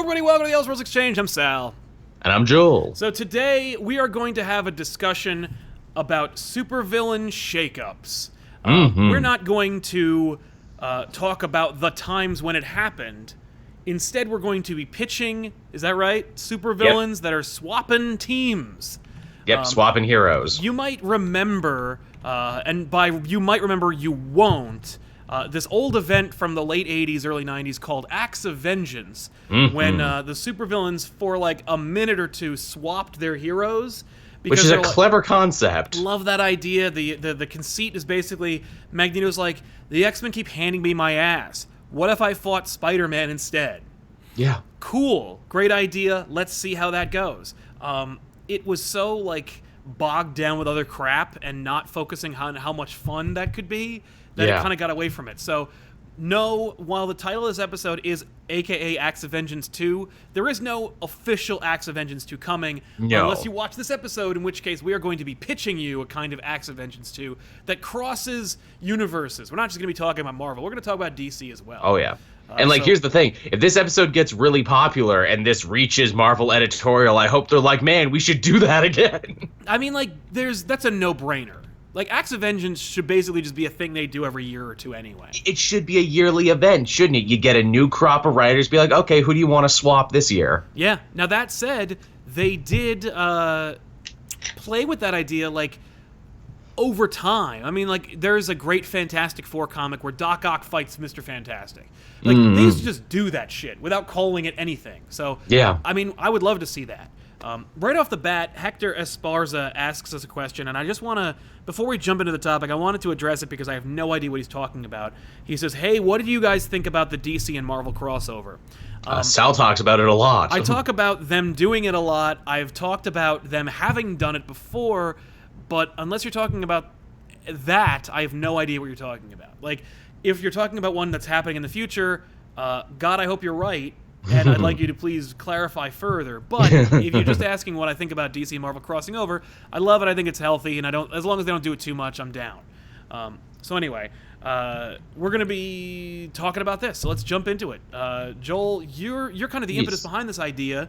everybody, welcome to the Elseworlds Exchange. I'm Sal. And I'm Joel. So today we are going to have a discussion about supervillain shakeups. We're not going to talk about the times when it happened. Instead, we're going to be pitching, is that right? Supervillains that are swapping teams. Yep, swapping heroes. You might remember, and by you might remember, you won't, this old event from the late 80s, early 90s called Acts of Vengeance, when the supervillains for like a minute or two swapped their heroes. Which is a clever concept. Love that idea. The conceit is basically, Magneto's like, the X-Men keep handing me my ass. What if I fought Spider-Man instead? Yeah. Cool. Great idea. Let's see how that goes. It was so, like, bogged down with other crap and not focusing on how much fun that could be that it kind of got away from it. So, no, while the title of this episode is AKA Acts of Vengeance 2, there is no official Acts of Vengeance 2 coming unless you watch this episode, in which case we are going to be pitching you a kind of Acts of Vengeance 2 that crosses universes. We're not just going to be talking about Marvel. We're going to talk about DC as well. Oh, yeah. And, here's the thing. If this episode gets really popular and this reaches Marvel editorial, I hope they're like, man, we should do that again. I mean, like, that's a no-brainer. Like, Acts of Vengeance should basically just be a thing they do every year or two anyway. It should be a yearly event, shouldn't it? You get a new crop of writers, be like, okay, who do you want to swap this year? Yeah. Now, that said, they did play with that idea, like, over time. I mean, like, there's a great Fantastic Four comic where Doc Ock fights Mr. Fantastic. Like, they used to just do that shit without calling it anything. So, yeah. I mean, I would love to see that. Right off the bat, Hector Esparza asks us a question, and I just want to, before we jump into the topic, I wanted to address it because I have no idea what he's talking about. He says, hey, what did you guys think about the DC and Marvel crossover? Sal talks about it a lot. I talk about them doing it a lot. I've talked about them having done it before, but unless you're talking about that, I have no idea what you're talking about. Like, if you're talking about one that's happening in the future, God, I hope you're right. And I'd like you to please clarify further. But if you're just asking what I think about DC and Marvel crossing over, I love it. I think it's healthy, and as long as they don't do it too much, I'm down. So anyway, we're gonna be talking about this. So let's jump into it. Joel, you're kind of the impetus behind this idea.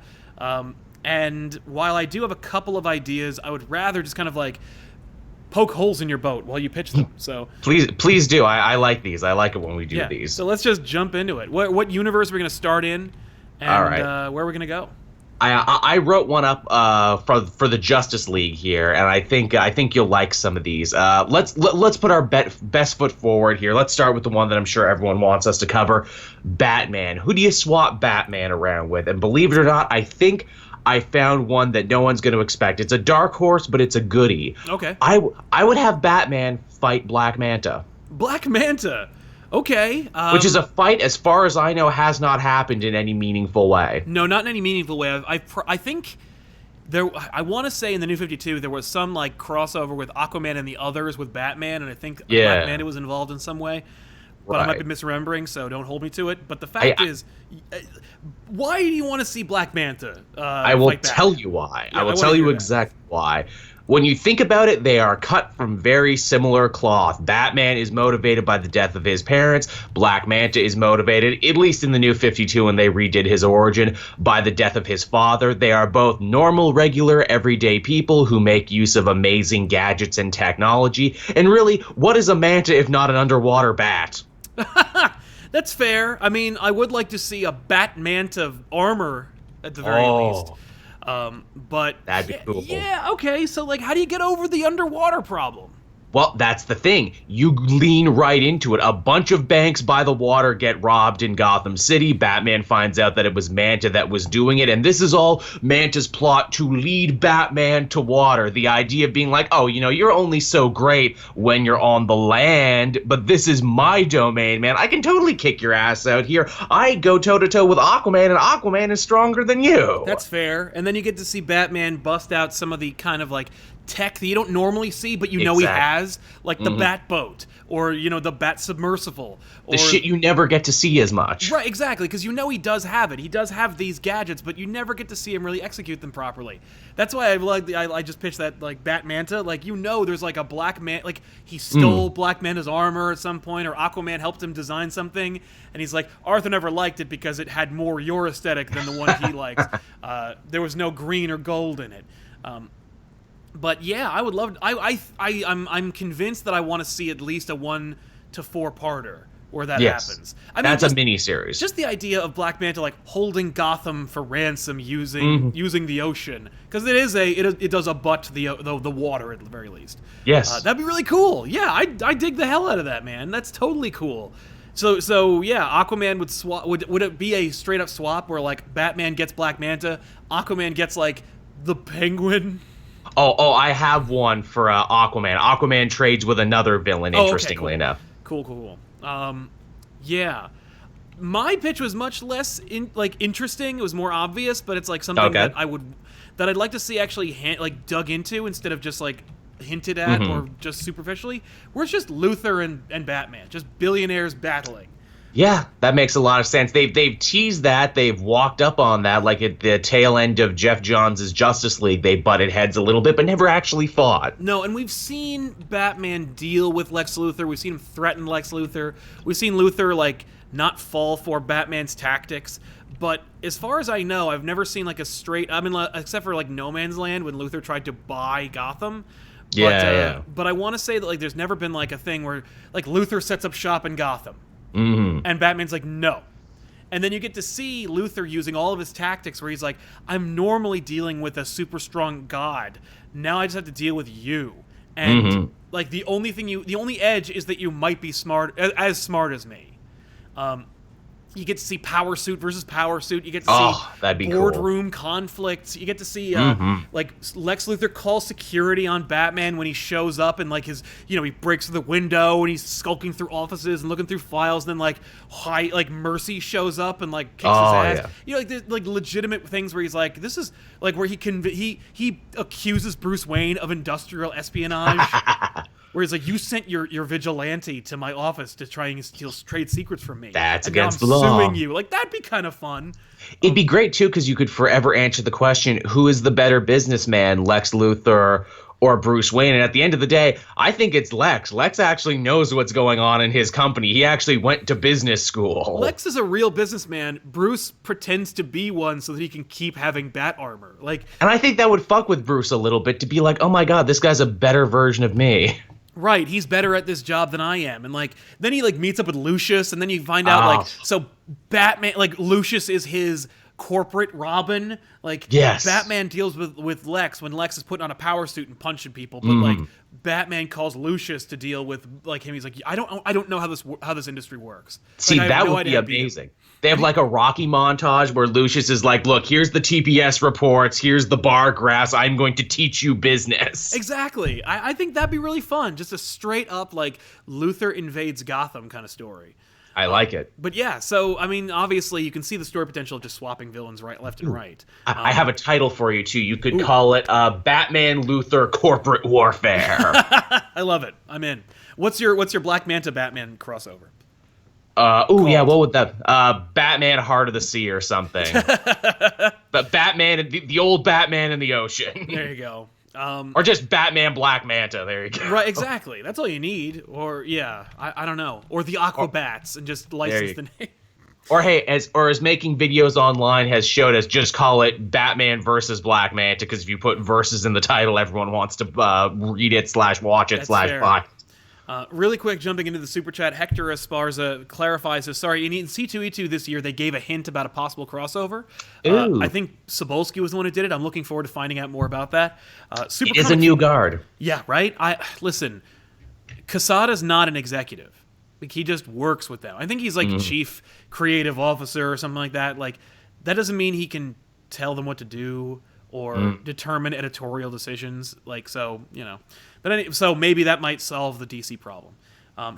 And while I do have a couple of ideas, I would rather just kind of like poke holes in your boat while you pitch them. So please do. I like these. I like it when we do these. So let's just jump into it. What universe are we gonna start in? And all right. Where are we going to go? I wrote one up for the Justice League here, and I think you'll like some of these. Let's put our best foot forward here. Let's start with the one that I'm sure everyone wants us to cover, Batman. Who do you swap Batman around with? And believe it or not, I think I found one that no one's going to expect. It's a dark horse, but it's a goodie. Okay. I would have Batman fight Black Manta. Black Manta. Okay. Which is a fight, as far as I know, has not happened in any meaningful way. No, not in any meaningful way. I think there. I want to say in the New 52 there was some like crossover with Aquaman and the others with Batman, and I think Black Manta was involved in some way. But I might be misremembering, so don't hold me to it. But the fact is, why do you want to see Black Manta? I will tell you why. Yeah, I will tell you exactly why. When you think about it, they are cut from very similar cloth. Batman is motivated by the death of his parents. Black Manta is motivated, at least in the New 52 when they redid his origin, by the death of his father. They are both normal, regular, everyday people who make use of amazing gadgets and technology. And really, what is a Manta if not an underwater bat? That's fair. I mean, I would like to see a Bat Manta armor at the very least. But that'd be cool. Yeah, okay. So, like, how do you get over the underwater problem? Well, that's the thing. You lean right into it. A bunch of banks by the water get robbed in Gotham City. Batman finds out that it was Manta that was doing it, and this is all Manta's plot to lead Batman to water. The idea being like, oh, you know, you're only so great when you're on the land, but this is my domain, man. I can totally kick your ass out here. I go toe-to-toe with Aquaman, and Aquaman is stronger than you. That's fair. And then you get to see Batman bust out some of the kind of, like, tech that you don't normally see, but you know he has, like the Bat Boat, or the Bat Submersible, or the shit you never get to see as much. Right, exactly, because he does have it. He does have these gadgets, but you never get to see him really execute them properly. That's why I just pitched that like Bat Manta. Like there's like a Black Man, like he stole Black Manta's armor at some point, or Aquaman helped him design something, and he's like, Arthur never liked it because it had more your aesthetic than the one he likes. There was no green or gold in it. But yeah, I would love. I'm convinced that I want to see at least a 1 to 4 parter where that happens. I mean, that's a mini series. Just the idea of Black Manta like holding Gotham for ransom using the ocean, because it does abut the water at the very least. Yes, that'd be really cool. Yeah, I dig the hell out of that, man. That's totally cool. So yeah, Aquaman would swap. Would it be a straight up swap where like Batman gets Black Manta, Aquaman gets like the Penguin? Oh, I have one for Aquaman. Aquaman trades with another villain, interestingly enough. Cool. Yeah. My pitch was much less interesting. It was more obvious, but it's like something that I'd like to see actually dug into instead of just like hinted at or just superficially. Where it's just Luthor and Batman, just billionaires battling. Yeah, that makes a lot of sense. They've teased that. They've walked up on that, like at the tail end of Jeff Johns' Justice League. They butted heads a little bit, but never actually fought. No, and we've seen Batman deal with Lex Luthor. We've seen him threaten Lex Luthor. We've seen Luthor like not fall for Batman's tactics. But as far as I know, I've never seen like a straight. I mean, except for like No Man's Land when Luthor tried to buy Gotham. But I want to say that like there's never been like a thing where like Luthor sets up shop in Gotham. And Batman's like, no. And then you get to see Luthor using all of his tactics where he's like, I'm normally dealing with a super strong god. Now I just have to deal with you. And like the only edge is that you might be as smart as me. You get to see power suit versus power suit. You get to see boardroom conflicts. You get to see like Lex Luthor call security on Batman when he shows up and like his he breaks through the window and he's skulking through offices and looking through files. And then like Mercy shows up and like kicks his ass. Yeah. There's like legitimate things where he's like, this is like where he accuses Bruce Wayne of industrial espionage. Where he's like, you sent your vigilante to my office to try and steal trade secrets from me. That's against the law. Suing you. Like, that'd be kind of fun. It'd be great, too, because you could forever answer the question, who is the better businessman, Lex Luthor or Bruce Wayne? And at the end of the day, I think it's Lex. Lex actually knows what's going on in his company. He actually went to business school. Lex is a real businessman. Bruce pretends to be one so that he can keep having bat armor. And I think that would fuck with Bruce a little bit to be like, oh my god, this guy's a better version of me. Right, he's better at this job than I am. And then he meets up with Lucius, and then you find out so Batman, Lucius is his corporate Robin. Yes. Batman deals with Lex when Lex is putting on a power suit and punching people, but Batman calls Lucius to deal with him. He's like, I don't know how this industry works. See, that would be amazing. They have a Rocky montage where Lucius is like, look, here's the TPS reports, here's the bar graphs, I'm going to teach you business. Exactly. I think that'd be really fun. Just a straight up Luthor invades Gotham kind of story. I like it. But yeah, so I mean, obviously you can see the story potential of just swapping villains left and right. I have a title for you too. You could call it Batman Luthor Corporate Warfare. I love it. I'm in. What's your Black Manta Batman crossover? Yeah, what would that? Batman Heart of the Sea or something. But Batman, the old Batman in the ocean. There you go. Or just Batman Black Manta. There you go. Right, exactly. That's all you need. Or I don't know. Or the Aquabats and just license the name. Or hey, as making videos online has showed us, just call it Batman versus Black Manta, because if you put versus in the title, everyone wants to read it / watch it / buy. Really quick, jumping into the super chat, Hector Esparza clarifies, says, sorry, in C2E2 this year, they gave a hint about a possible crossover. I think Sobolski was the one who did it. I'm looking forward to finding out more about that. It is a new guard. Yeah, right? Listen, Quesada's not an executive. He just works with them. I think he's chief creative officer or something like that. That doesn't mean he can tell them what to do or determine editorial decisions. So maybe that might solve the DC problem.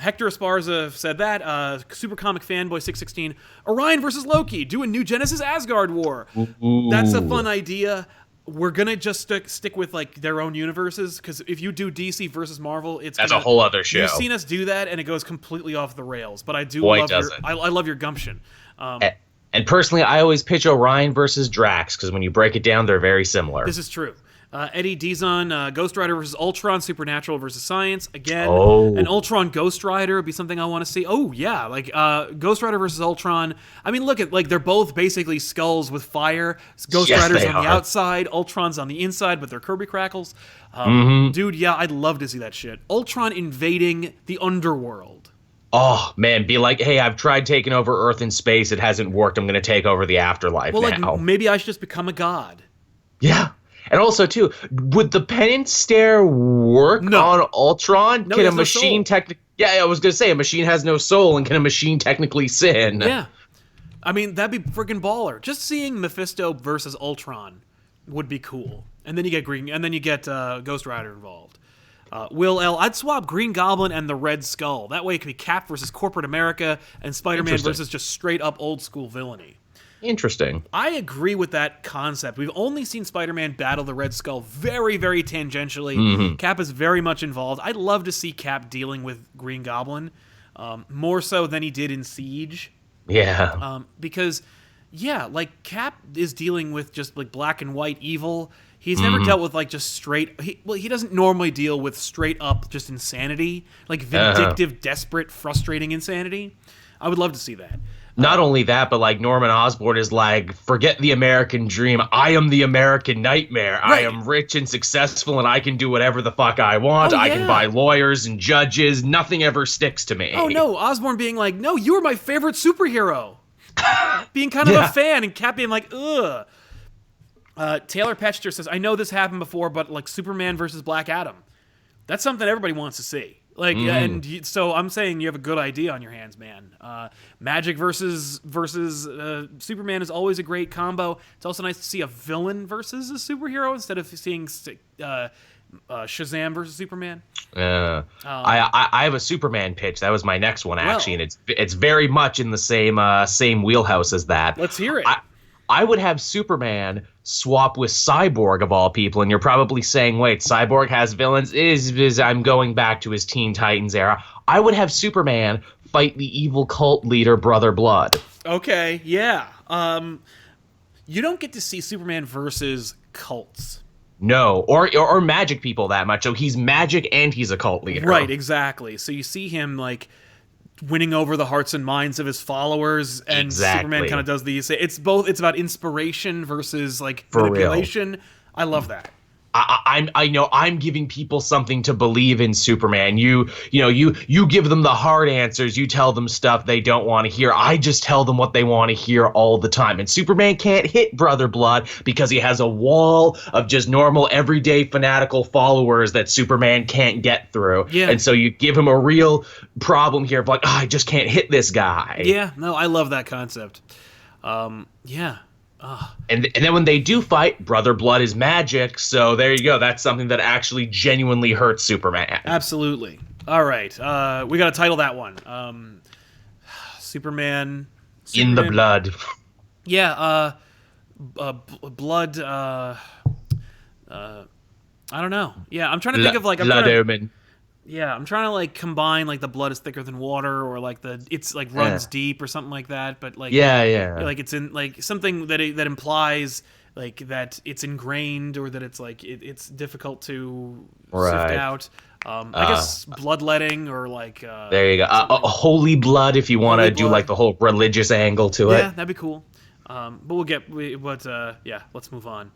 Hector Esparza said that. Super Comic Fanboy 616. Orion versus Loki. Do a new Genesis Asgard war. Ooh. That's a fun idea. we're gonna just stick with like their own universes, because if you do DC versus Marvel, that's a whole other show. You've seen us do that, and it goes completely off the rails. But I do I love your gumption. And personally, I always pitch Orion versus Drax, because when you break it down, they're very similar. This is true. Eddie Dizon, Ghost Rider versus Ultron, Supernatural versus Science. Again, an Ultron Ghost Rider would be something I want to see. Oh, yeah, like Ghost Rider versus Ultron. I mean, look at, like, they're both basically skulls with fire. Ghost Rider's on the outside, Ultron's on the inside with their Kirby crackles. Dude, yeah, I'd love to see that shit. Ultron invading the underworld. Oh, man, be like, hey, I've tried taking over Earth and space. It hasn't worked. I'm going to take over the afterlife now. Well, like, maybe I should just become a god. Yeah. And also, too, would the penance stare work on Ultron? No, can a machine technically... Yeah, I was going to say, a machine has no soul, and can a machine technically sin? Yeah. I mean, that'd be friggin' baller. Just seeing Mephisto versus Ultron would be cool. And then you get Ghost Rider involved. Will L. I'd swap Green Goblin and the Red Skull. That way it could be Cap versus corporate America and Spider-Man versus just straight up old school villainy. Interesting. I agree with that concept. We've only seen Spider-Man battle the Red Skull very, very tangentially. Cap is very much involved. I'd love to see Cap dealing with Green Goblin, more so than he did in Siege. Yeah. Because, yeah, like, Cap is dealing with just, like, black and white evil. He's never dealt with, like, just straight... He doesn't normally deal with straight up just insanity. Like, vindictive, desperate, frustrating insanity. I would love to see that. Not only that, but like Norman Osborn is like, forget the American dream. I am the American nightmare. Right. I am rich and successful, and I can do whatever the fuck I want. I can buy lawyers and judges. Nothing ever sticks to me. Oh, no. Osborn being like, no, you were my favorite superhero. Being kind of a fan, and Cap being like, ugh. Taylor Petchter says, I know this happened before, but like Superman versus Black Adam. That's something everybody wants to see. Like, and so I'm saying you have a good idea on your hands, man. Magic versus Superman is always a great combo. It's also nice to see a villain versus a superhero instead of seeing Shazam versus Superman. I have a Superman pitch. That was my next one, actually, and it's very much in the same wheelhouse as that. Let's hear it. I would have Superman swap with Cyborg of all people, and you're probably saying, wait, Cyborg has villains? Is I'm going back to his Teen Titans era. I would have Superman fight the evil cult leader, Brother Blood. Okay, yeah. You don't get to see Superman versus cults. No, or magic people that much. So he's magic and he's a cult leader. Right, exactly. So you see him, like, winning over the hearts and minds of his followers, and Superman kind of does these. It's about inspiration versus like manipulation. Real. I love that. I know I'm giving people something to believe in Superman. You give them the hard answers. You tell them stuff they don't want to hear. I just tell them what they want to hear all the time. And Superman can't hit Brother Blood because he has a wall of just normal, everyday, fanatical followers that Superman can't get through. Yeah. And so you give him a real problem here of like, I just can't hit this guy. Yeah, no, I love that concept. Yeah. And then when they do fight, Brother Blood is magic, so there you go. That's something that actually genuinely hurts Superman. Absolutely. All right, we got to title that one. Superman... In the blood. Yeah, blood... I don't know. Yeah, I'm trying to think of like... Blood Omen. Yeah, I'm trying to like combine like the blood is thicker than water, or like it's like runs deep or something like that. But like like it's in like something that implies like that it's ingrained, or that it's like it's difficult to sift out. I guess bloodletting, or like there you go, a holy blood if you want to do like the whole religious angle to it. Yeah, that'd be cool. But let's move on.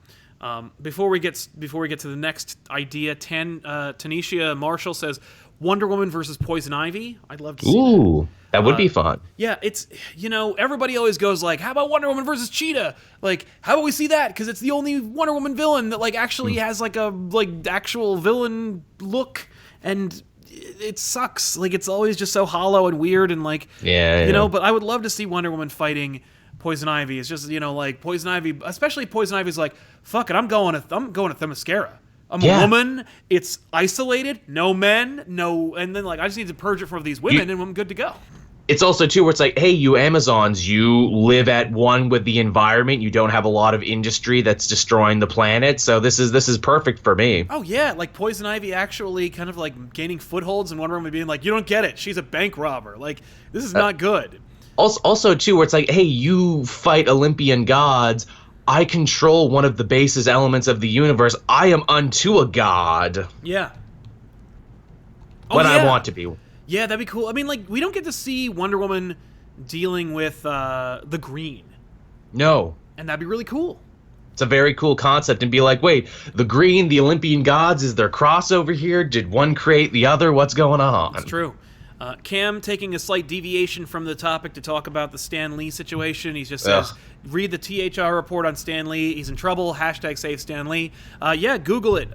Before we get to the next idea, Tanisha Marshall says Wonder Woman versus Poison Ivy. I'd love to see that. Ooh, that would be fun. Yeah, it's, everybody always goes like, how about Wonder Woman versus Cheetah? Like, how about we see that? Because it's the only Wonder Woman villain that like actually has like a like actual villain look, and it sucks. Like, it's always just so hollow and weird, and like, but I would love to see Wonder Woman fighting Poison Ivy. It's just, like Poison Ivy, especially Poison Ivy's like, fuck it, I'm going to Themyscira. I'm a woman. It's isolated. No men. No, and then like I just need to purge it from these women, and I'm good to go. It's also too where it's like, hey, you Amazons, you live at one with the environment. You don't have a lot of industry that's destroying the planet. So this is perfect for me. Oh yeah, like Poison Ivy actually kind of like gaining footholds in Wonder Woman being like, you don't get it. She's a bank robber. Like this is not good. Also too where it's like, hey, you fight Olympian gods. I control one of the basis elements of the universe. I am unto a god. Yeah. When I want to be. Yeah, that'd be cool. I mean, like, we don't get to see Wonder Woman dealing with the Green. No. And that'd be really cool. It's a very cool concept and be like, wait, the Green, the Olympian gods, is there crossover here? Did one create the other? What's going on? It's true. Cam taking a slight deviation from the topic to talk about the Stan Lee situation. He just says, read the THR report on Stan Lee. He's in trouble. # save Stan Lee. Yeah, Google it.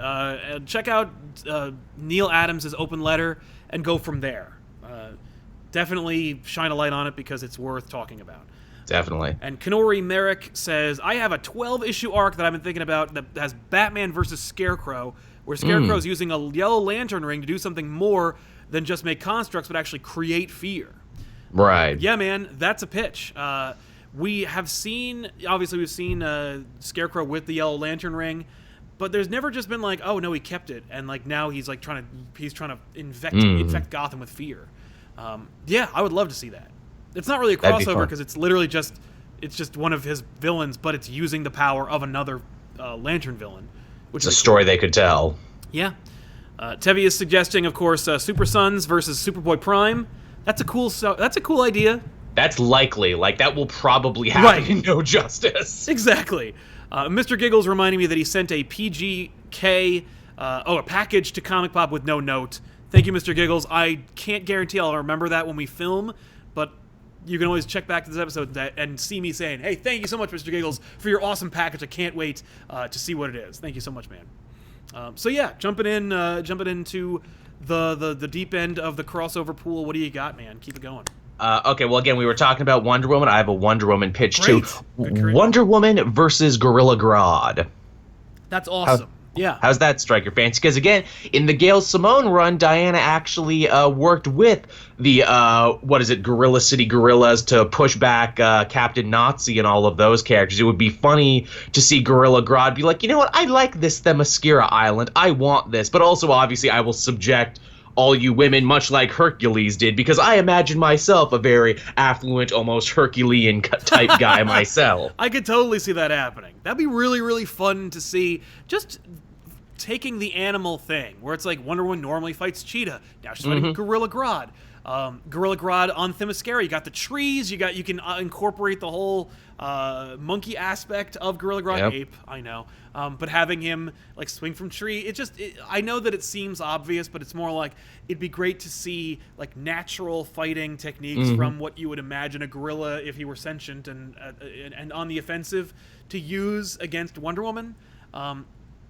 Check out Neil Adams' open letter and go from there. Definitely shine a light on it because it's worth talking about. Definitely. And Kenori Merrick says, I have a 12-issue arc that I've been thinking about that has Batman versus Scarecrow, where Scarecrow's using a Yellow Lantern ring to do something more than just make constructs, but actually create fear. Right. Yeah, man, that's a pitch. We have seen, obviously we've seen Scarecrow with the Yellow Lantern ring, but there's never just been like, oh no, he kept it, and like now he's like trying to infect Gotham with fear. Yeah, I would love to see that. It's not really a crossover because it's literally just one of his villains, but it's using the power of another Lantern villain. Which it's a story they could tell. Yeah. Tevi is suggesting, of course, Super Sons versus Superboy Prime. That's a cool idea. That's likely. Like, that will probably happen in No Justice. Exactly. Mr. Giggles reminding me that he sent a PGK, a package to Comic Pop with no note. Thank you, Mr. Giggles. I can't guarantee I'll remember that when we film, but you can always check back to this episode and see me saying, hey, thank you so much, Mr. Giggles, for your awesome package. I can't wait to see what it is. Thank you so much, man. So yeah, jumping into the deep end of the crossover pool. What do you got, man? Keep it going. Okay, well, again, we were talking about Wonder Woman. I have a Wonder Woman pitch, too. Wonder Woman versus Gorilla Grodd. That's awesome. Yeah. How's that strike your fancy? Because, again, in the Gail Simone run, Diana actually worked with the, Gorilla City Gorillas to push back Captain Nazi and all of those characters. It would be funny to see Gorilla Grodd be like, you know what, I like this Themyscira Island. I want this. But also, obviously, I will subject all you women, much like Hercules did, because I imagine myself a very affluent, almost Herculean type guy myself. I could totally see that happening. That'd be really, really fun to see. Just taking the animal thing, where it's like Wonder Woman normally fights Cheetah, now she's fighting Gorilla Grodd. Gorilla Grodd on Themyscira, you got the trees, you can incorporate the whole monkey aspect of Gorilla Grodd. Ape, I know. But having him like swing from tree, I know that it seems obvious, but it's more like it'd be great to see like natural fighting techniques from what you would imagine a gorilla if he were sentient and on the offensive to use against Wonder Woman.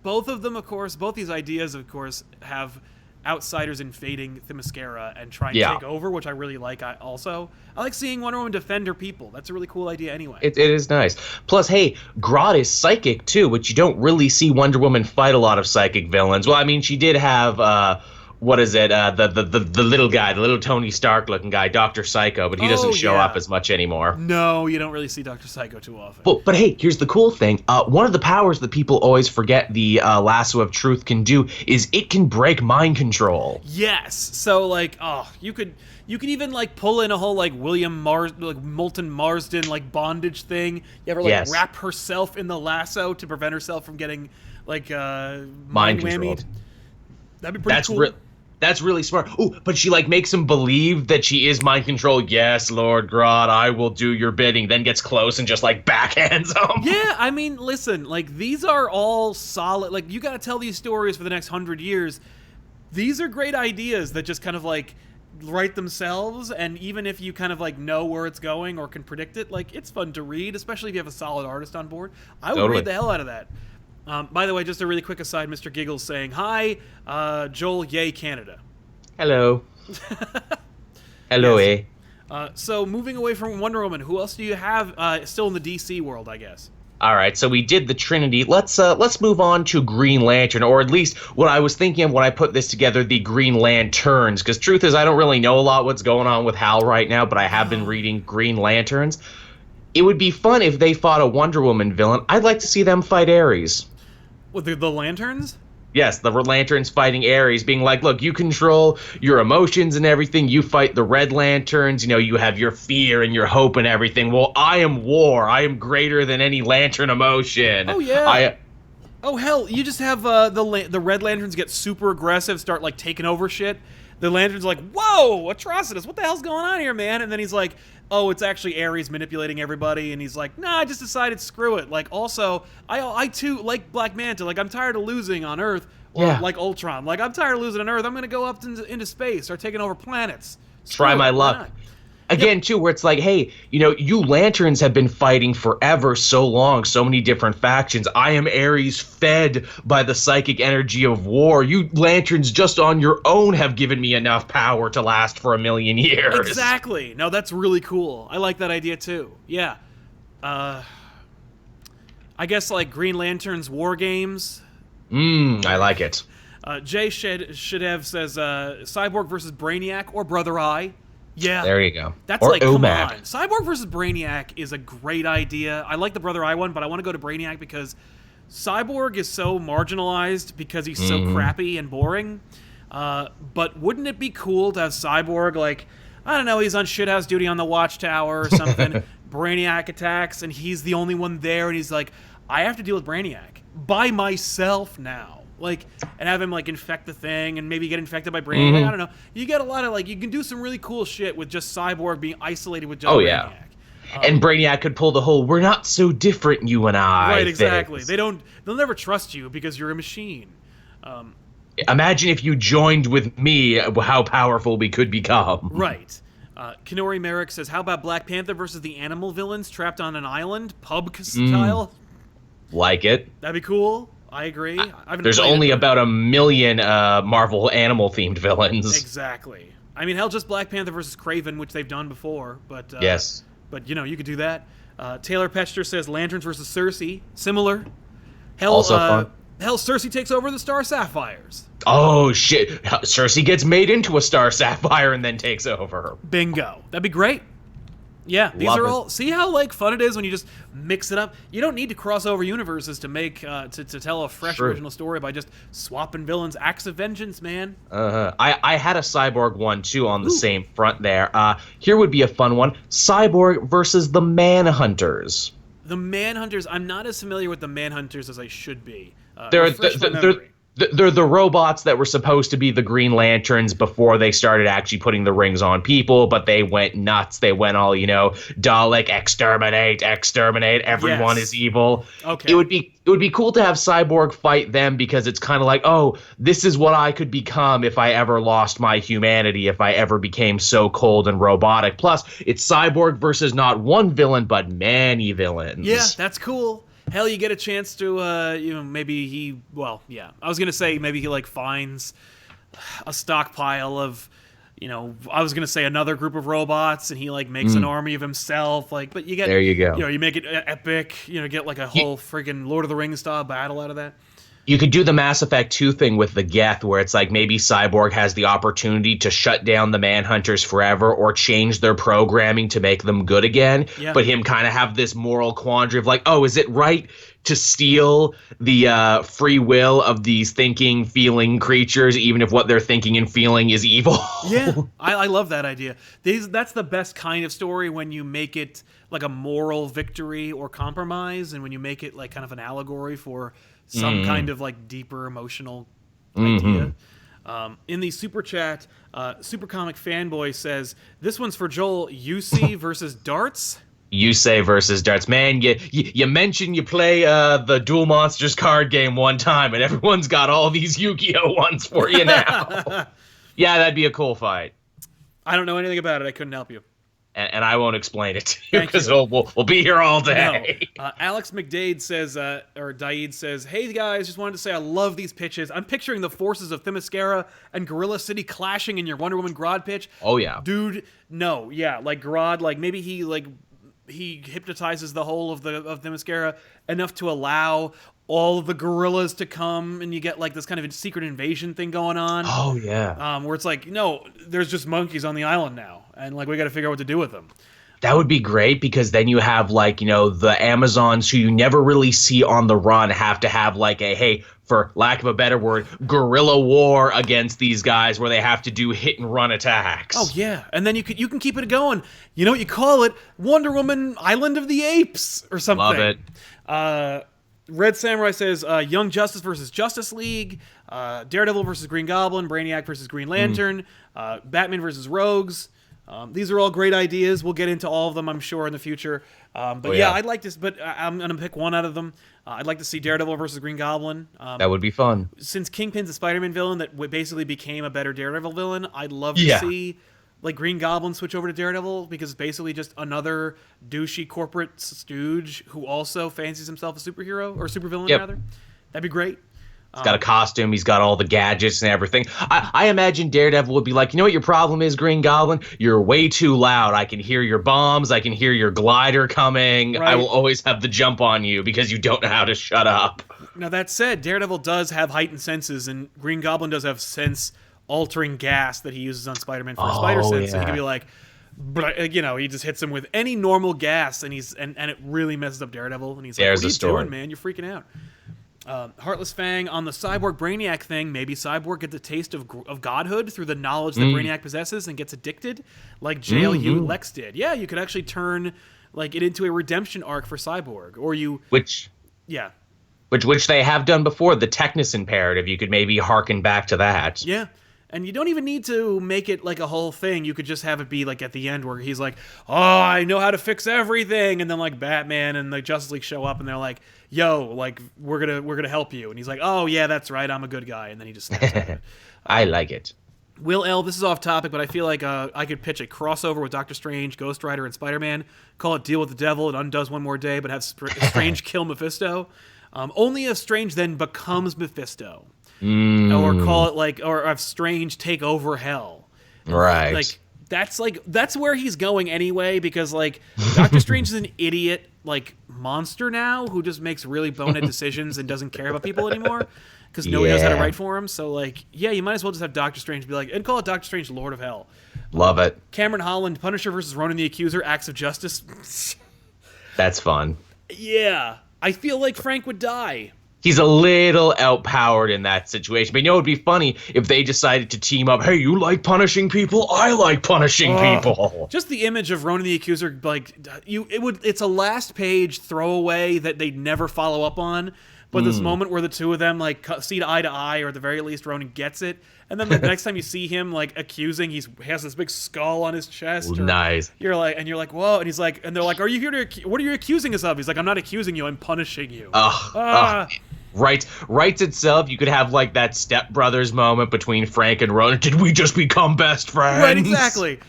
Both of them, of course, both these ideas, of course, have outsiders invading Themyscira and trying to take over, which I really like. I like seeing Wonder Woman defend her people. That's a really cool idea anyway. It is nice. Plus, hey, Grodd is psychic too, which you don't really see Wonder Woman fight a lot of psychic villains. Well, I mean, she did have the little guy, the little Tony Stark looking guy, Dr. Psycho, but he doesn't show up as much anymore. No, you don't really see Dr. Psycho too often. But hey, here's the cool thing. One of the powers that people always forget the lasso of truth can do is it can break mind control. Yes. So like, you could even like pull in a whole like Moulton Marsden like bondage thing. You ever like wrap herself in the lasso to prevent herself from getting like mind whammied? That'd be pretty cool. That's really smart. Oh, but she like makes him believe that she is mind control. Yes, Lord Grodd, I will do your bidding. Then gets close and just like backhands him. Yeah, I mean, listen, like these are all solid. Like you got to tell these stories for the next 100 years. These are great ideas that just kind of like write themselves. And even if you kind of like know where it's going or can predict it, like it's fun to read, especially if you have a solid artist on board. I would read the hell out of that. By the way, just a really quick aside, Mr. Giggles saying, hi, Joel, yay, Canada. Hello. Hello, So moving away from Wonder Woman, who else do you have still in the DC world, I guess? All right, so we did the Trinity. Let's move on to Green Lantern, or at least what I was thinking of when I put this together, the Green Lanterns. Because truth is, I don't really know a lot what's going on with Hal right now, but I have been reading Green Lanterns. It would be fun if they fought a Wonder Woman villain. I'd like to see them fight Ares. What, the Lanterns? Yes, the Lanterns fighting Ares, being like, look, you control your emotions and everything. You fight the Red Lanterns. You know, you have your fear and your hope and everything. Well, I am war. I am greater than any Lantern emotion. Oh, yeah. Oh, hell, you just have the Red Lanterns get super aggressive, start, like, taking over shit. The Lanterns are like, whoa, Atrocitus, what the hell's going on here, man? And then he's like, oh, it's actually Ares manipulating everybody, and he's like, nah, I just decided screw it. Like, also, I too, like Black Manta, like, I'm tired of losing on Earth, or like Ultron. Like, I'm tired of losing on Earth, I'm gonna go up into space, start taking over planets. Try my luck. Again, too, where it's like, hey, you know, you Lanterns have been fighting forever, so long, so many different factions. I am Ares, fed by the psychic energy of war. You Lanterns just on your own have given me enough power to last for 1,000,000 years. Exactly. No, that's really cool. I like that idea, too. Yeah. I guess, like, Green Lantern's War Games. I like it. Jay Shadev says, Cyborg versus Brainiac or Brother Eye. Yeah. There you go. That's or like, come OMAC. on. Cyborg versus Brainiac is a great idea. I like the Brother Eye one, but I want to go to Brainiac because Cyborg is so marginalized because he's so crappy and boring. But wouldn't it be cool to have Cyborg, like, I don't know, he's on shithouse duty on the Watchtower or something. Brainiac attacks, and he's the only one there, and he's like, I have to deal with Brainiac by myself now. Like, and have him, like, infect the thing and maybe get infected by Brainiac. I don't know. You get a lot of, like, you can do some really cool shit with just Cyborg being isolated with just Brainiac. And Brainiac could pull the whole, we're not so different, you and I. Right, exactly. They'll never trust you because you're a machine. Imagine if you joined with me, how powerful we could become. Right. Kenori Merrick says, how about Black Panther versus the animal villains trapped on an island, pub style? Like it. That'd be cool. I agree. There's only about 1,000,000 Marvel animal-themed villains. Exactly. I mean, hell, just Black Panther versus Kraven, which they've done before. But yes. But, you know, you could do that. Taylor Petcher says Lanterns versus Cersei. Similar. Hell, also fun. Hell, Cersei takes over the Star Sapphires. Oh, shit. Cersei gets made into a Star Sapphire and then takes over. Bingo. That'd be great. Yeah, these are all. See how, like, fun it is when you just mix it up. You don't need to cross over universes to make to tell a fresh original story by just swapping villains. Acts of vengeance, man. I had a Cyborg one too on the same front there. Here would be a fun one: Cyborg versus the Manhunters. The Manhunters. I'm not as familiar with the Manhunters as I should be. They're the robots that were supposed to be the Green Lanterns before they started actually putting the rings on people, but they went nuts. They went all, you know, Dalek, exterminate, everyone is evil. Okay. It would be cool to have Cyborg fight them because it's kind of like, oh, this is what I could become if I ever lost my humanity, if I ever became so cold and robotic. Plus, it's Cyborg versus not one villain, but many villains. Yeah, that's cool. Hell, you get a chance to, you know, maybe he, well, yeah. I was going to say maybe he, like, finds a stockpile of, you know, I was going to say another group of robots, and he, like, makes an army of himself. Like, but you get, there you go. You know, you make it epic, you know, get, like, a whole friggin' Lord of the Rings style battle out of that. You could do the Mass Effect 2 thing with the Geth, where it's like maybe Cyborg has the opportunity to shut down the Manhunters forever or change their programming to make them good again. Yeah. But him kind of have this moral quandary of like, oh, is it right to steal the free will of these thinking, feeling creatures, even if what they're thinking and feeling is evil? Yeah, I love that idea. That's the best kind of story, when you make it like a moral victory or compromise, and when you make it like kind of an allegory for some kind of like deeper emotional idea. In the super chat, Super Comic Fanboy says, this one's for Joel, UC versus darts. Yusei versus darts. Man, you mentioned you play the Duel Monsters card game one time, and everyone's got all these Yu-Gi-Oh! Ones for you now. Yeah, that'd be a cool fight. I don't know anything about it. I couldn't help you. And I won't explain it to you because we'll be here all day. No. Alex McDade says, or Daid says, hey guys, just wanted to say I love these pitches. I'm picturing the forces of Themyscira and Gorilla City clashing in your Wonder Woman Grodd pitch. Oh, yeah. Dude, no, yeah, like Grodd, like maybe he like he hypnotizes the whole of the Themyscira enough to allow all of the gorillas to come, and you get like this kind of a secret invasion thing going on. Oh yeah. Where it's like, no, there's just monkeys on the island now, and like we got to figure out what to do with them. That would be great, because then you have like, the Amazons who you never really see on the run have to have like a, hey, for lack of a better word, guerrilla war against these guys where they have to do hit and run attacks. Oh yeah, and then you can keep it going. You know what you call it? Wonder Woman Island of the Apes or something. Love it. Red Samurai says Young Justice versus Justice League, Daredevil versus Green Goblin, Brainiac versus Green Lantern, Batman versus Rogues. These are all great ideas. We'll get into all of them, I'm sure, in the future. But yeah, I'd like to. But I'm going to pick one out of them. I'd like to see Daredevil versus Green Goblin. That would be fun. Since Kingpin's a Spider-Man villain that basically became a better Daredevil villain, I'd love to see like Green Goblin switch over to Daredevil, because it's basically just another douchey corporate stooge who also fancies himself a superhero or supervillain rather. That'd be great. He's got a costume. He's got all the gadgets and everything. I imagine Daredevil would be like, you know what your problem is, Green Goblin? You're way too loud. I can hear your bombs. I can hear your glider coming. Right. I will always have the jump on you because you don't know how to shut up. Now, that said, Daredevil does have heightened senses, and Green Goblin does have sense-altering gas that he uses on Spider-Man for Spider Sense. So he can be like, he just hits him with any normal gas, and it really messes up Daredevil. And he's like, what are you doing, man? You're freaking out. Heartless Fang on the Cyborg Brainiac thing. Maybe Cyborg gets a taste of godhood through the knowledge that Brainiac possesses and gets addicted, like JLU Lex did. Yeah, you could actually turn like it into a redemption arc for Cyborg, or which they have done before. The Technus imperative. You could maybe harken back to that. Yeah. And you don't even need to make it like a whole thing. You could just have it be like at the end where he's like, "Oh, I know how to fix everything," and then like Batman and the Justice League show up and they're like, "Yo, like we're gonna help you," and he's like, "Oh yeah, that's right, I'm a good guy," and then he just snaps out of it. I like it. Will L, this is off topic, but I feel like I could pitch a crossover with Doctor Strange, Ghost Rider, and Spider-Man. Call it Deal with the Devil. It undoes One More Day, but have Strange kill Mephisto. Only if Strange then becomes Mephisto. Or call it like, or have Strange take over hell. Right. That's where he's going anyway, because like Doctor Strange is an idiot like monster now who just makes really bonehead decisions and doesn't care about people anymore because nobody knows how to write for him. So like, yeah, you might as well just have Doctor Strange be like, and call it Doctor Strange Lord of Hell. Love it. Cameron Holland, Punisher versus Ronan the Accuser, Acts of Justice. That's fun. Yeah. I feel like Frank would die. He's a little outpowered in that situation. But you know, it would be funny if they decided to team up. Hey, you like punishing people? I like punishing people. Just the image of Ronan the Accuser, like it's a last page throwaway that they'd never follow up on. But this moment where the two of them like see eye to eye, or at the very least Ronan gets it, and then the next time you see him like accusing, he has this big skull on his chest. Nice. You're like, whoa, and he's like, and they're like, are you here to? What are you accusing us of? He's like, I'm not accusing you, I'm punishing you. Writes itself. You could have like that Step Brothers moment between Frank and Ronan. Did we just become best friends? Right, exactly.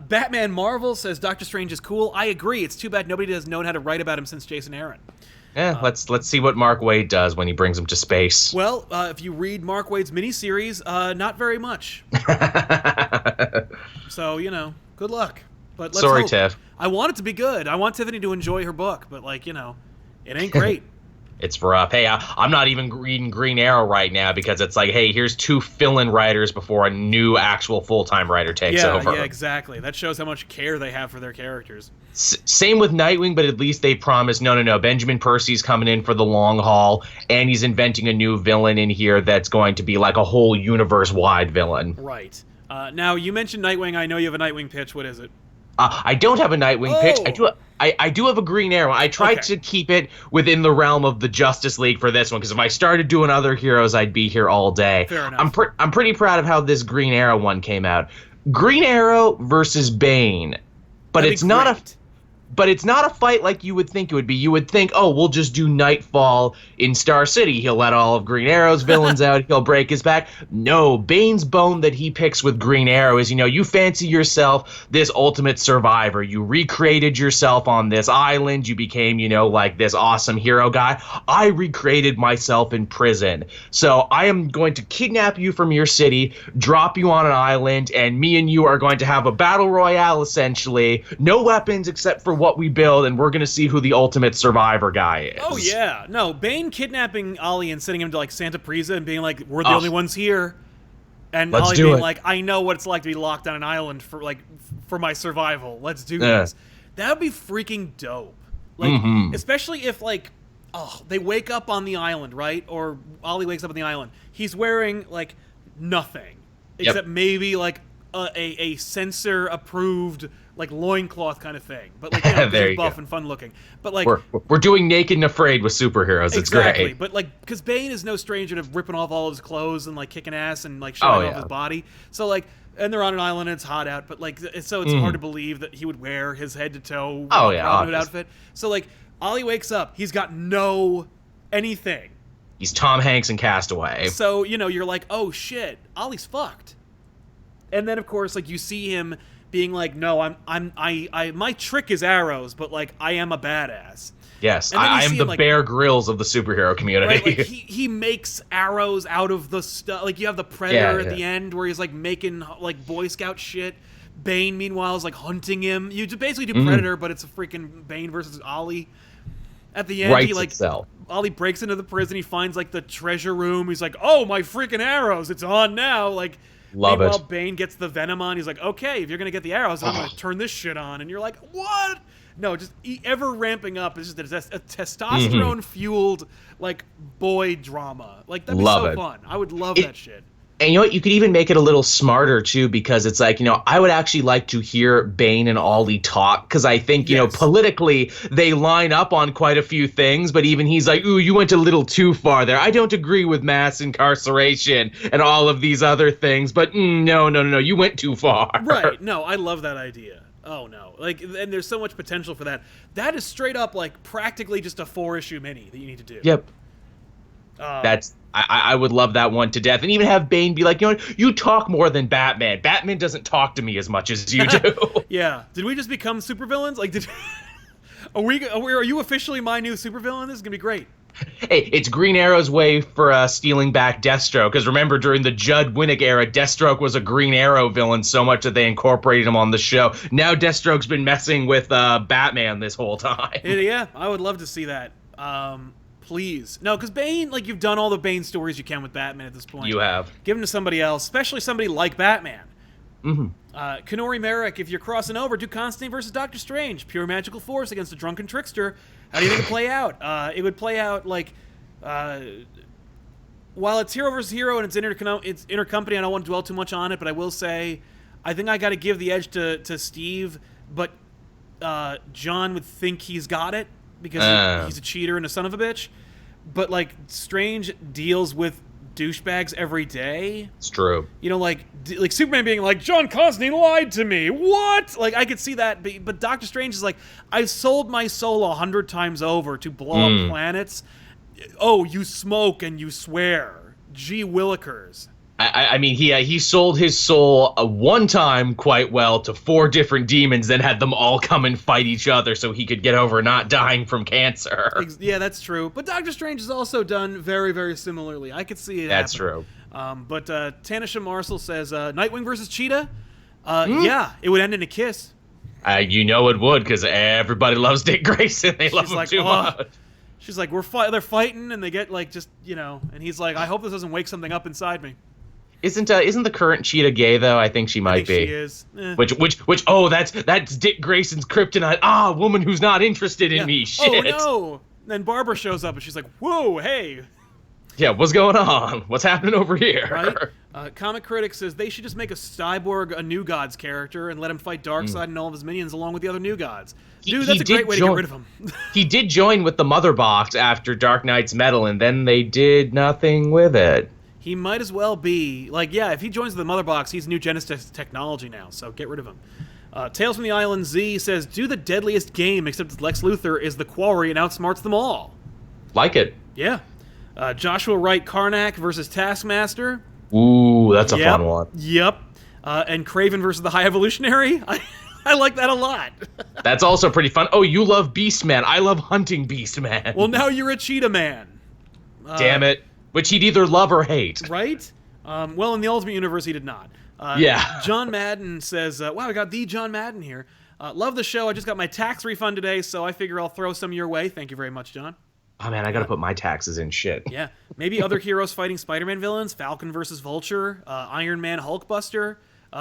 Batman Marvel says Doctor Strange is cool. I agree. It's too bad nobody has known how to write about him since Jason Aaron. Yeah, let's see what Mark Waid does when he brings him to space. Well, if you read Mark Waid's miniseries, not very much. So, good luck. But let's Sorry, hope. Tiff. I want it to be good. I want Tiffany to enjoy her book, but it ain't great. It's rough. Hey, I'm not even reading Green Arrow right now because it's like, hey, here's 2 fill-in writers before a new actual full-time writer takes over. Yeah, exactly. That shows how much care they have for their characters. Same with Nightwing, but at least they promised, no, Benjamin Percy's coming in for the long haul, and he's inventing a new villain in here that's going to be like a whole universe-wide villain. Right. Now, you mentioned Nightwing. I know you have a Nightwing pitch. What is it? I don't have a Nightwing pitch. I do have a Green Arrow. I tried to keep it within the realm of the Justice League for this one, because if I started doing other heroes, I'd be here all day. Fair enough. I'm pretty proud of how this Green Arrow one came out. Green Arrow versus Bane, but it's not a fight like you would think it would be. You would think, oh, we'll just do Nightfall in Star City. He'll let all of Green Arrow's villains out. He'll break his back. No, Bane's bone that he picks with Green Arrow is, you fancy yourself this ultimate survivor. You recreated yourself on this island. You became, like this awesome hero guy. I recreated myself in prison. So I am going to kidnap you from your city, drop you on an island, and me and you are going to have a battle royale, essentially. No weapons except for what what we build, and we're gonna see who the ultimate survivor guy is. Oh yeah, no, Bane kidnapping Ollie and sending him to like Santa Prisa and being like, "We're the only ones here," and Ollie being like, "I know what it's like to be locked on an island for my survival. Let's do this." That would be freaking dope. Like, especially if like, they wake up on the island, right? Or Ollie wakes up on the island. He's wearing like nothing except maybe like a censor approved like loincloth kind of thing, but like he's buff and fun looking. But like we're doing Naked and Afraid with superheroes. It's great. But like, because Bane is no stranger to ripping off all of his clothes and like kicking ass and like showing off his body. So like, and they're on an island and it's hot out, but like, so it's hard to believe that he would wear his head to toe Robin Hood outfit. So like, Ollie wakes up, he's got no anything. He's Tom Hanks in Castaway. So you're like, oh shit, Ollie's fucked. And then of course, like, you see him being like, no, my trick is arrows, but like, I am a badass. Yes, I am the Bear Grylls of the superhero community. Right, like he makes arrows out of the stuff. Like, you have the Predator at the end where he's like making like Boy Scout shit. Bane, meanwhile, is like hunting him. You basically do Predator, but it's a freaking Bane versus Ollie. At the end, he like Ollie breaks into the prison. He finds like the treasure room. He's like, "Oh, my freaking arrows! It's on now!" Like, meanwhile, Bane gets the venom on. He's like, "Okay, if you're gonna get the arrows, I'm gonna turn this shit on." And you're like, "What?" No, just ever ramping up. It's just a testosterone fueled like boy drama. Like, that'd be so fun. I would love that shit. And you know what? You could even make it a little smarter, too, because it's like, I would actually like to hear Bane and Ollie talk, because I think, politically, they line up on quite a few things, but even he's like, ooh, you went a little too far there. I don't agree with mass incarceration and all of these other things, but no, you went too far. Right. No, I love that idea. Oh, no. Like, and there's so much potential for that. That is straight up, like, practically just a 4-issue mini that you need to do. Yep. I would love that one to death, and even have Bane be like, you talk more than Batman. Batman doesn't talk to me as much as you do. Yeah. Did we just become supervillains? Like, are you officially my new supervillain? This is gonna be great. Hey, it's Green Arrow's way for stealing back Deathstroke, because remember, during the Judd Winnick era, Deathstroke was a Green Arrow villain so much that they incorporated him on the show. Now Deathstroke's been messing with Batman this whole time. Yeah, I would love to see that. Please. No, because Bane, like, you've done all the Bane stories you can with Batman at this point. You have. Give him to somebody else, especially somebody like Batman. Kanori Merrick, if you're crossing over, do Constantine versus Doctor Strange. Pure magical force against a drunken trickster. How do you think it'd play out? It would play out like, while it's hero versus hero and it's intercompany, I don't want to dwell too much on it, but I will say, I think I got to give the edge to Steve, but John would think he's got it, because he's a cheater and a son of a bitch. But, like, Strange deals with douchebags every day. It's true. Like Superman being like, John Constantine lied to me. What? Like, I could see that. But Doctor Strange is like, I've sold my soul 100 times over to blow up planets. Oh, you smoke and you swear. Gee willikers. I mean, he sold his soul one time quite well to 4 different demons, then had them all come and fight each other so he could get over not dying from cancer. Yeah, that's true. But Doctor Strange has also done very, very similarly. I could see it That's happen. true. But Tanisha Marcel says, Nightwing versus Cheetah? Yeah, it would end in a kiss. It would, because everybody loves Dick Grayson. They love him too much. She's like, they're fighting, and they get, like, just, and he's like, I hope this doesn't wake something up inside me. Isn't the current Cheetah gay though? I think she might be. She is. Which that's Dick Grayson's kryptonite. Woman who's not interested in me. Shit. Oh no. Then Barbara shows up and she's like, "Whoa, hey." Yeah, what's going on? What's happening over here? Right. Comic Critic says they should just make a Cyborg a New Gods character and let him fight Darkseid and all of his minions along with the other New Gods. Dude, that's a great way to get rid of him. He did join with the Mother Box after Dark Knight's Metal, and then they did nothing with it. He might as well be, like, yeah, if he joins the Mother Box, he's new Genesis technology now, so get rid of him. Tales from the Island Z says, do the deadliest game, except Lex Luthor is the quarry and outsmarts them all. Like it. Yeah. Joshua Wright Karnak versus Taskmaster. Ooh, that's a fun one. Yep. And Kraven versus the High Evolutionary. I like that a lot. That's also pretty fun. Oh, you love Beastman. I love hunting Beastman. Well, now you're a Cheetah Man. Damn it. Which he'd either love or hate. Right? Well, in the Ultimate Universe, he did not. Yeah. John Madden says, wow, we got the John Madden here. Love the show. I just got my tax refund today, so I figure I'll throw some your way. Thank you very much, John. Oh, man, I got to put my taxes in shit. Yeah. Maybe other heroes fighting Spider-Man villains. Falcon versus Vulture. Iron Man Hulkbuster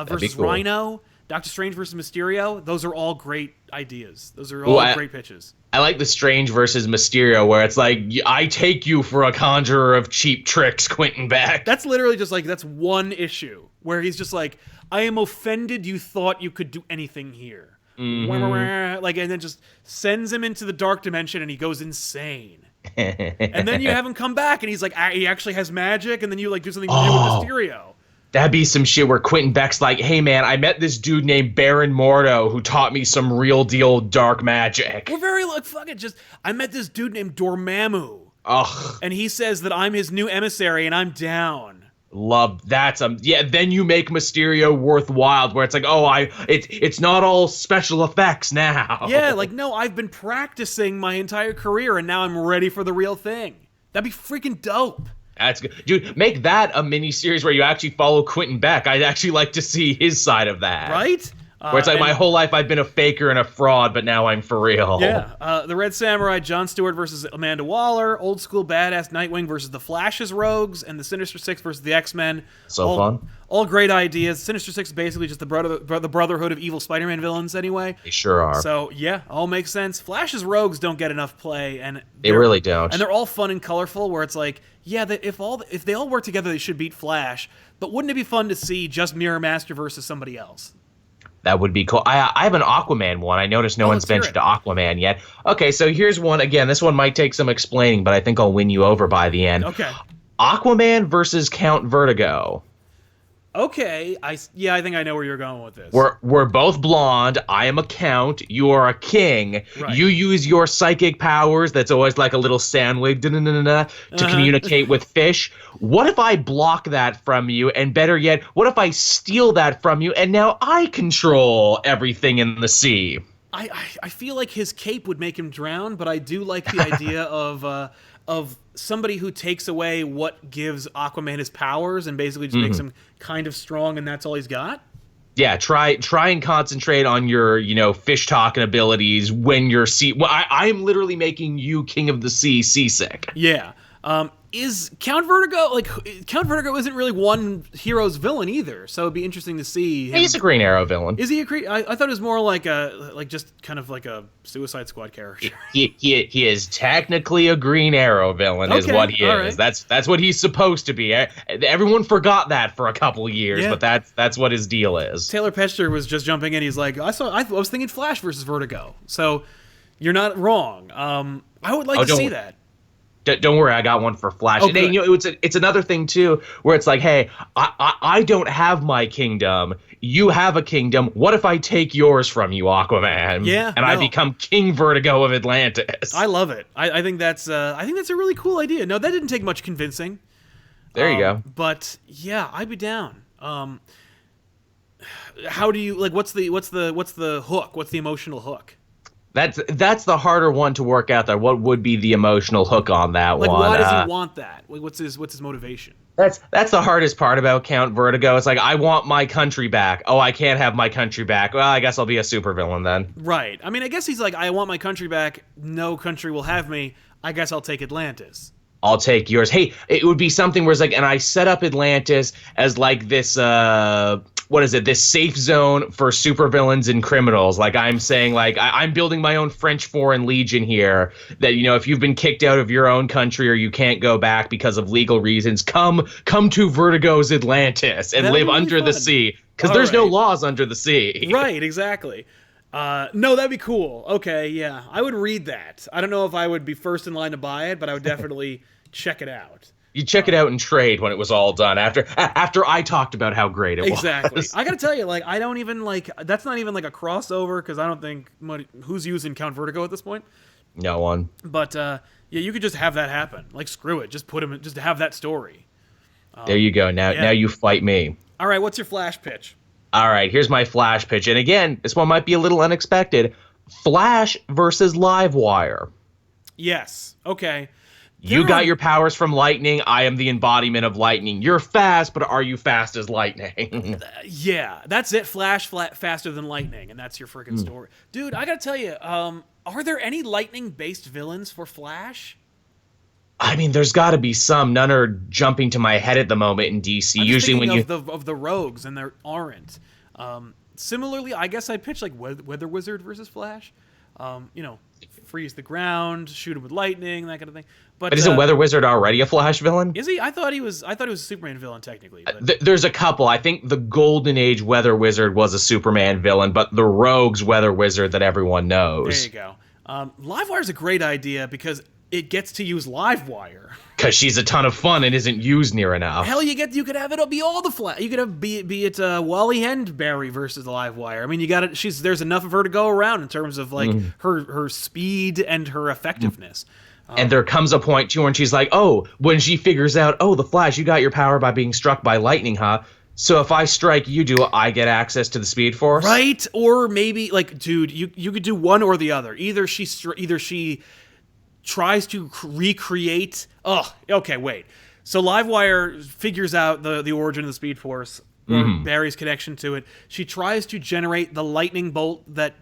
versus cool. Rhino. Doctor Strange versus Mysterio. Those are all great ideas. Those are all great pitches. I like the Strange versus Mysterio, where it's like, I take you for a conjurer of cheap tricks, Quentin Beck. That's literally just like, that's one issue where he's just like, I am offended you thought you could do anything here. Mm-hmm. Like, and then just sends him into the dark dimension and he goes insane. And then you have him come back and he's like, he actually has magic, and then you like do something new with Mysterio. That'd be some shit where Quentin Beck's like, hey man, I met this dude named Baron Mordo who taught me some real deal dark magic. We're very like, fuck it, just, I met this dude named Dormammu. Ugh. And he says that I'm his new emissary and I'm down. Love that. Then you make Mysterio worthwhile, where it's like, it's not all special effects now. Yeah, like, no, I've been practicing my entire career and now I'm ready for the real thing. That'd be freaking dope. That's good. Dude, make that a mini-series where you actually follow Quentin Beck. I'd actually like to see his side of that. Right? Where it's like, my whole life I've been a faker and a fraud, but now I'm for real. Yeah. The Red Samurai, Jon Stewart versus Amanda Waller, Old School Badass Nightwing versus the Flash's Rogues, and the Sinister Six versus the X-Men. Fun. All great ideas. Sinister Six is basically just the brotherhood of evil Spider-Man villains anyway. They sure are. So, yeah, all makes sense. Flash's Rogues don't get enough play. And they really don't. And they're all fun and colorful, where it's like, yeah, if they all work together, they should beat Flash. But wouldn't it be fun to see just Mirror Master versus somebody else? That would be cool. I have an Aquaman one. I noticed no one's mentioned Aquaman yet. Okay, so here's one. Again, this one might take some explaining, but I think I'll win you over by the end. Okay. Aquaman versus Count Vertigo. Okay, I think I know where you're going with this. We're both blonde. I am a count. You are a king. Right. You use your psychic powers. That's always like a little sandwich to communicate with fish. What if I block that from you? And better yet, what if I steal that from you? And now I control everything in the sea. I feel like his cape would make him drown, but I do like the idea of somebody who takes away what gives Aquaman his powers and basically just makes him kind of strong, and that's all he's got. Yeah, try and concentrate on your, fish talking abilities when you're I am literally making you King of the Sea seasick. Yeah. Is Count Vertigo Count Vertigo isn't really one hero's villain either, so it'd be interesting to see him. He's a Green Arrow villain. Is he I thought it was more like just kind of like a Suicide Squad character. He is technically a Green Arrow villain, is what he is. Right. That's what he's supposed to be. Everyone forgot that for a couple of years, but that's what his deal is. Taylor Petcher was just jumping in. He's like, I was thinking Flash versus Vertigo. So you're not wrong. I would like to see that. Don't worry, I got one for Flash. Oh, and, it's another thing too, where it's like, hey, I don't have my kingdom. You have a kingdom. What if I take yours from you, Aquaman? Yeah, and I become King Vertigo of Atlantis. I love it. I think that's a really cool idea. No, that didn't take much convincing. There you go. But yeah, I'd be down. How do you what's the hook? What's the emotional hook? That's the harder one to work out there. What would be the emotional hook on that one? Why does he want that? What's his motivation? That's the hardest part about Count Vertigo. It's like, I want my country back. Oh, I can't have my country back. Well, I guess I'll be a supervillain then. Right. I mean, I guess he's like, I want my country back. No country will have me. I guess I'll take Atlantis. I'll take yours. Hey, it would be something where it's like, and I set up Atlantis as like this, this safe zone for supervillains and criminals. Like, I'm saying, like, I'm building my own French Foreign Legion here, that, if you've been kicked out of your own country or you can't go back because of legal reasons, come to Vertigo's Atlantis and live under the sea. Because there's no laws under the sea. Right, exactly. No, that'd be cool. Okay, yeah. I would read that. I don't know if I would be first in line to buy it, but I would definitely check it out. You check it out in trade when it was all done, after I talked about how great it was. Exactly. I gotta tell you, I don't even that's not even a crossover, because I don't think who's using Count Vertigo at this point. No one. But you could just have that happen. Screw it, just put him, just have that story. There you go. Now you fight me. All right, what's your Flash pitch? All right, here's my Flash pitch, and again, this one might be a little unexpected. Flash versus Livewire. Yes. Okay. You got your powers from lightning. I am the embodiment of lightning. You're fast, but are you fast as lightning? Yeah, that's it. Flash faster than lightning, and that's your freaking story. Dude, I gotta tell you, are there any lightning-based villains for Flash? I mean, there's got to be some. None are jumping to my head at the moment in DC. Usually when you of the rogues, and there aren't. Similarly, I guess I'd pitch like Weather Wizard versus Flash. Freeze the ground, shoot him with lightning, that kind of thing. But isn't Weather Wizard already a Flash villain? Is he? I thought he was a Superman villain technically. But... There's a couple. I think the Golden Age Weather Wizard was a Superman villain, but the Rogue's Weather Wizard that everyone knows. There you go. Livewire's a great idea because it gets to use Livewire. Because she's a ton of fun and isn't used near enough. Hell, you could have it be all the Flash. You could have be it Wally and Barry versus Livewire. I mean, you got it. There's enough of her to go around in terms of like her speed and her effectiveness. And there comes a point too when she's like, oh, when she figures out, oh, the Flash, you got your power by being struck by lightning, huh? So if I strike you, do I get access to the Speed Force? Right? Or maybe like, dude, you could do one or the other. Either she tries to recreate. Oh, okay, wait. So Livewire figures out the origin of the Speed Force, or Barry's connection to it. She tries to generate the lightning bolt that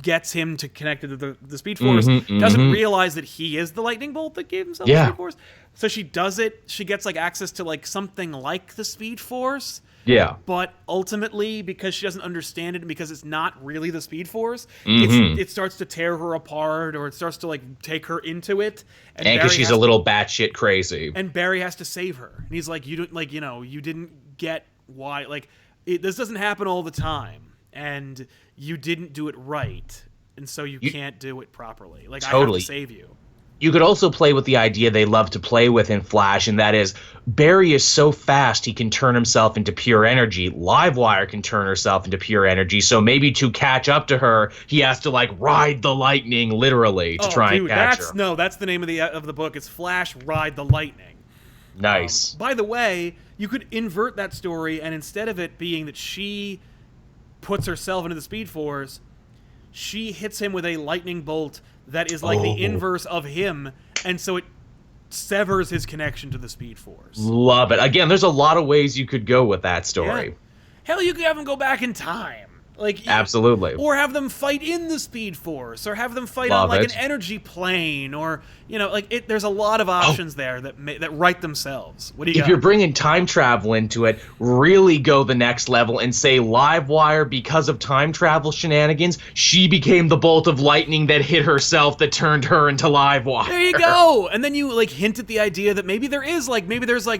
gets him to connect to the Speed Force. Doesn't realize that he is the lightning bolt that gave himself the Speed Force. So she does it. She gets like access to like something like the Speed Force. Yeah. But ultimately, because she doesn't understand it and because it's not really the Speed Force, it starts to tear her apart, or it starts to like take her into it. And because she's a little batshit crazy. And Barry has to save her. And he's like, you didn't get why, like, this doesn't happen all the time. And you didn't do it right. And so you can't do it properly. Like, totally. I have to save you. You could also play with the idea they love to play with in Flash, and that is Barry is so fast he can turn himself into pure energy. Livewire can turn herself into pure energy, so maybe to catch up to her, he has to like ride the lightning literally to try and catch her. No, that's the name of the book. It's Flash Ride the Lightning. Nice. By the way, you could invert that story, and instead of it being that she puts herself into the Speed Force, she hits him with a lightning bolt that is like the inverse of him, and so it severs his connection to the Speed Force. Love it. Again, there's a lot of ways you could go with that story. Yeah. Hell, you could have him go back in time. Like, absolutely. Or have them fight in the Speed Force, or have them fight on like an energy plane, or there's a lot of options there that write themselves. What do you got? If you're bringing time travel into it, really go the next level and say Livewire, because of time travel shenanigans, she became the bolt of lightning that hit herself that turned her into Livewire. There you go. And then you like hint at the idea that maybe there's like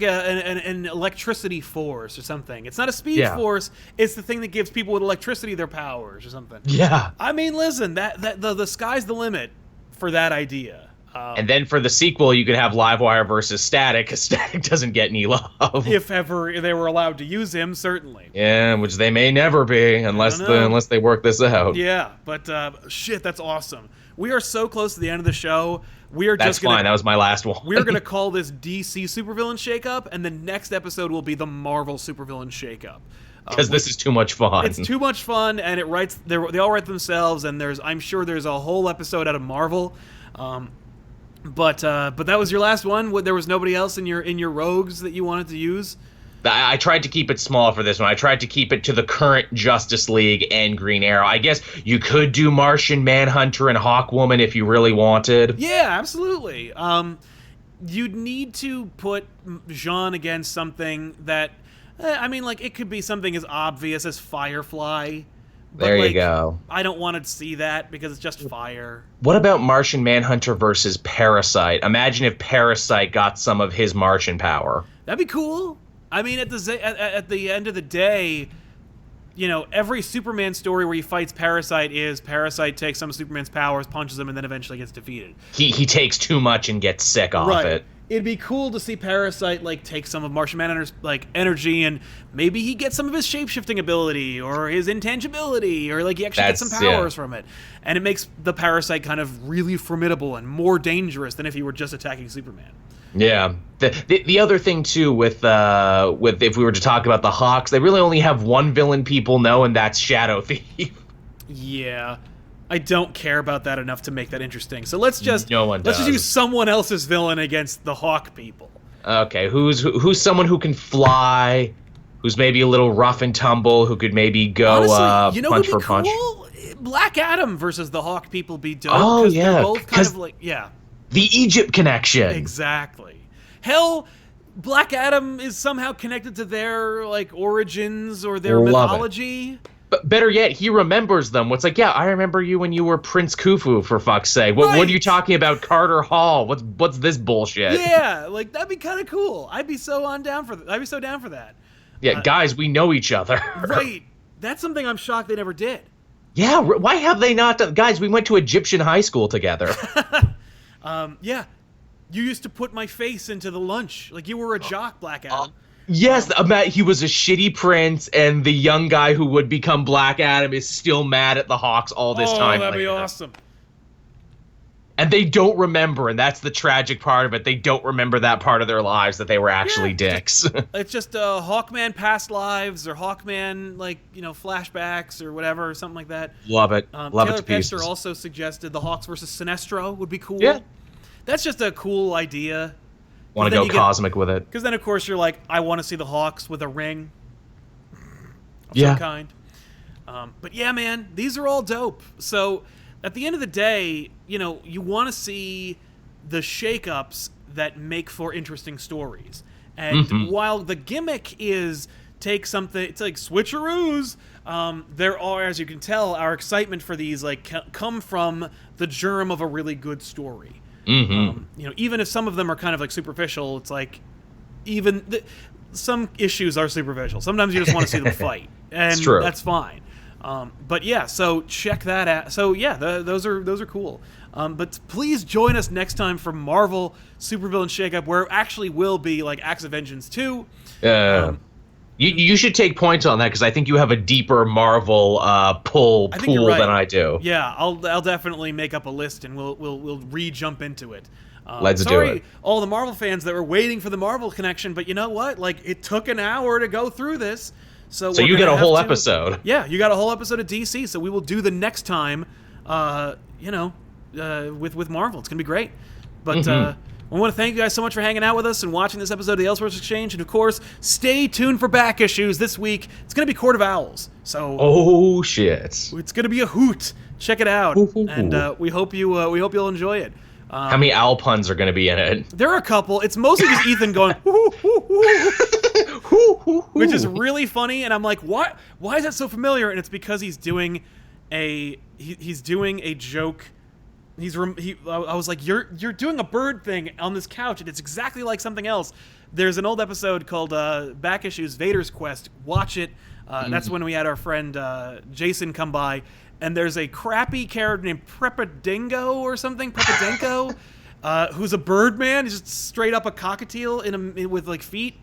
an electricity force or something. It's not a speed force. It's the thing that gives people with electricity their powers or something. Yeah. I mean, listen, the sky's the limit for that idea. And then for the sequel, you could have Livewire versus Static, because Static doesn't get any love. If ever they were allowed to use him, certainly. Yeah, which they may never be, unless they work this out. Yeah, but shit, that's awesome. We are so close to the end of the show. That's fine. That was my last one. We're going to call this DC Supervillain Shakeup, and the next episode will be the Marvel Supervillain Shakeup. Because this is too much fun. It's too much fun, and they all write themselves, and I'm sure there's a whole episode out of Marvel. But that was your last one. There was nobody else in your rogues that you wanted to use? I tried to keep it small for this one. I tried to keep it to the current Justice League and Green Arrow. I guess you could do Martian Manhunter and Hawkwoman if you really wanted. Yeah, absolutely. You'd need to put Jean against something that, it could be something as obvious as Firefly. But there you go. I don't want to see that because it's just fire. What about Martian Manhunter versus Parasite? Imagine if Parasite got some of his Martian power. That'd be cool. I mean, at the end of the day, every Superman story where he fights Parasite takes some of Superman's powers, punches him, and then eventually gets defeated. He takes too much and gets sick off it. It'd be cool to see Parasite take some of Martian Manhunter's energy, and maybe he gets some of his shape-shifting ability or his intangibility, or he actually gets some powers from it. And it makes the Parasite kind of really formidable and more dangerous than if he were just attacking Superman. Yeah. The other thing too with if we were to talk about the Hawks, they really only have one villain people know, and that's Shadow Thief. Yeah. I don't care about that enough to make that interesting. So let's just No one let's just does. use someone else's villain against the Hawk people. Okay, who's someone who can fly, who's maybe a little rough and tumble, who could maybe go Honestly, you know punch who'd for be punch? cool? Black Adam versus the Hawk people be dope. Oh, because yeah, they're both kind 'cause- of like The Egypt connection. exactly. Hell, Black Adam is somehow connected to their like origins or their Love it. mythology. But better yet, he remembers them. It's like, yeah, I remember you when you were Prince Khufu, for fuck's sake. What are you Right. talking about, Carter Hall? What's this bullshit? Yeah, like that'd be kind of cool. I'd be so down for that. Yeah, guys, we know each other. Right. That's something I'm shocked they never did. Yeah, why have they not done? Guys, we went to Egyptian high school together. Yeah. You used to put my face into the lunch. Like you were a jock, Black Adam. Yes, he was a shitty prince, and the young guy who would become Black Adam is still mad at the Hawks all this time. That'd be later. awesome. And they don't remember, and that's the tragic part of it. They don't remember that part of their lives, that they were actually dicks. It's just Hawkman past lives or Hawkman flashbacks or whatever, or something like that. Love it. Love it Taylor to pieces. Pester also suggested the Hawks versus Sinestro would be cool. Yeah. That's just a cool idea. Want to then go you get- cosmic with it. Because then, of course, you're like, I want to see the Hawks with a ring of Yeah. some kind. But yeah, man, these are all dope. So at the end of the day, you want to see the shakeups that make for interesting stories. And while the gimmick is take something, it's like switcheroos. There are, as you can tell, our excitement for these come from the germ of a really good story. Even if some of them are kind of like superficial, it's like some issues are superficial. Sometimes you just want to see them fight, and true. that's fine. But yeah, so check that out. So yeah, those are cool. But please join us next time for Marvel Supervillain Shakeup, where it actually will be like Acts of Vengeance 2. You should take points on that, because I think you have a deeper Marvel pool you're right. than I do. Yeah, I'll definitely make up a list and we'll re-jump into it. Let's do sorry, it. all the Marvel fans that were waiting for the Marvel connection, but you know what? Like, it took an hour to go through this, so So we're you get gonna a whole have to- episode. Yeah, you got a whole episode of DC, so we will do the next time. With Marvel, it's gonna be great. But I want to thank you guys so much for hanging out with us and watching this episode of the Elseworlds Exchange, and of course, stay tuned for back issues this week. It's gonna be Court of Owls, so Oh shit! it's gonna be a hoot. Check it out, and we hope you'll enjoy it. How many owl puns are going to be in it? There are a couple. It's mostly just Ethan going, "Hoo, hoo, hoo," which is really funny. And I'm like, "What? Why is that so familiar?" And it's because he's doing a joke. I was like, "You're doing a bird thing on this couch, and it's exactly like something else." There's an old episode called Back Issues Vader's Quest. Watch it. That's when we had our friend Jason come by. And there's a crappy character named Prepadingo or something, Prepadenko, who's a bird man. He's just straight up a cockatiel with like feet,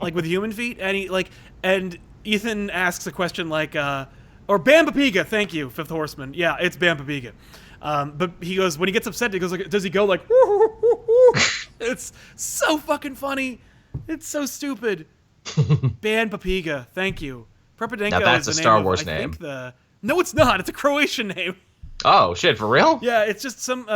like with human feet. And Ethan asks a question like, or Bambapiga, thank you, Fifth Horseman. Yeah, it's Bambapiga. But he goes, when he gets upset, he goes like, does he go like, woo, woo, woo, woo? It's so fucking funny. It's so stupid. Bambapiga, thank you. Prepadenko Now that's is the a Star name Wars of, I name. think No, it's not. It's a Croatian name. Oh shit! For real? Yeah, it's just some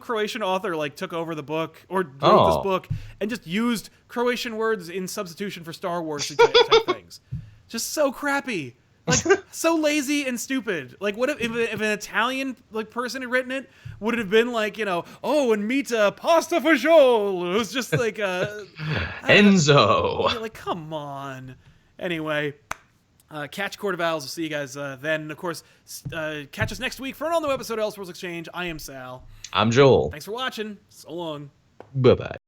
Croatian author took over the book or wrote this book and just used Croatian words in substitution for Star Wars type things. Just so crappy, so lazy and stupid. Like, what if an Italian person had written it? Would it have been like, oh, and Mita pasta fagioli? It was just like Enzo. like, come on. Anyway. Catch Court of Owls. We'll see you guys then. Of course, catch us next week for an all-new episode of Elseworlds Exchange. I am Sal. I'm Joel. Thanks for watching. So long. Bye bye.